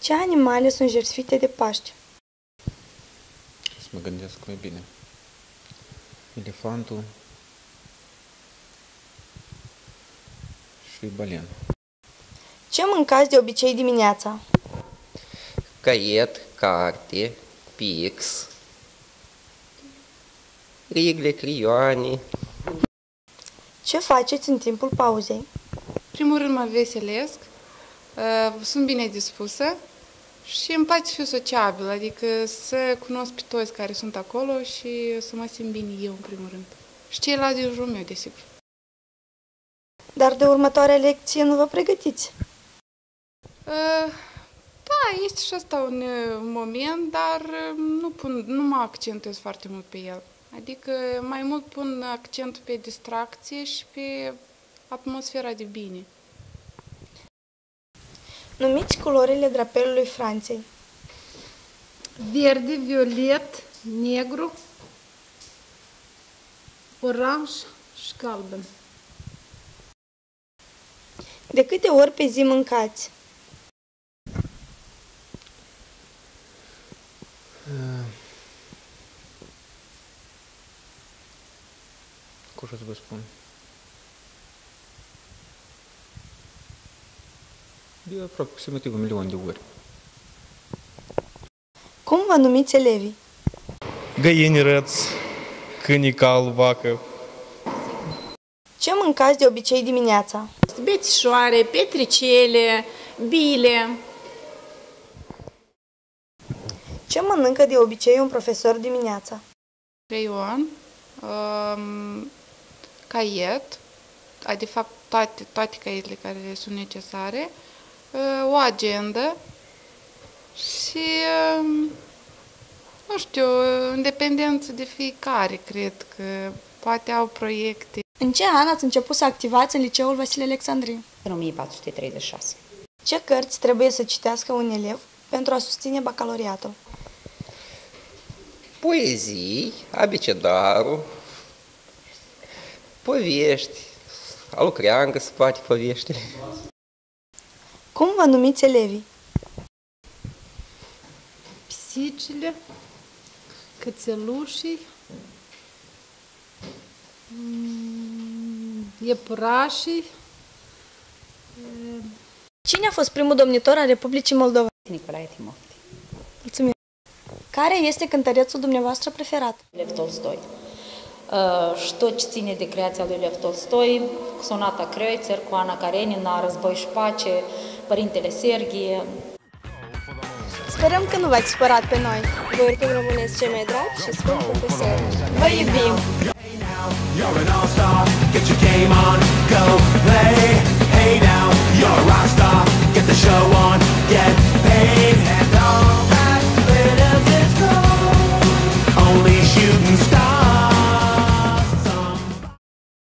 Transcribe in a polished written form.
Ce animale sunt jertfite de Paști? Să mă gândesc mai bine. Elefantul și balena. Ce mâncați de obicei dimineața? Caiet, carte, pix, rigle, crioane. Ce faceți în timpul pauzei? Primul rând mă veselesc, sunt bine dispusă și îmi place să fiu sociabil, adică să cunosc pe toți care sunt acolo și să mă simt bine eu în primul rând. Și ceilalți din jurul meu, desigur. Dar de următoarea lecție nu vă pregătiți? Da, este și asta un moment, dar nu mă accentuez foarte mult pe el. Adică mai mult pun accentul pe distracție și pe atmosfera de bine. Numiți culorile drapelului Franței. Verde, violet, negru, oranj și galben. De câte ori pe zi mâncați? Cum să vă spun? De aproximativ 1.000.000 de ori. Cum vă numiți elevii? Găini, răți, câini, cal, vacă. Ce mâncați de obicei dimineața? Bețișoare, petricele, bile. Ce mănâncă de obicei un profesor dimineața? Creion, caiet, de fapt toate caietele care sunt necesare, o agendă și, nu știu, în dependență de fiecare, cred că poate au proiecte. În ce an ați început să activați în Liceul Vasile Alexandrin? În 1436. Ce cărți trebuie să citească un elev pentru a susține bacalaureatul? Poezii, abecedarul, povești, a lucreangă se poate poveștile. Cum vă numiți elevii? Pisicile, cățelușii, iepurașii. Cine a fost primul domnitor al Republicii Moldova? Nicolae Timofte. Mulțumim! Care este cântărețul dumneavoastră preferat? Lev Tolstoi. Și tot ce ține de creația lui Lev Tolstoi, Sonata Kreutzer, cu Ana Karenina, Război și pace, Părintele Serghie. Sperăm că nu v-ați supărat pe noi. Vă urăm rămâneți cei mai dragi și sfânt profesori. Vă iubim! You're an all-star, get your game on, go!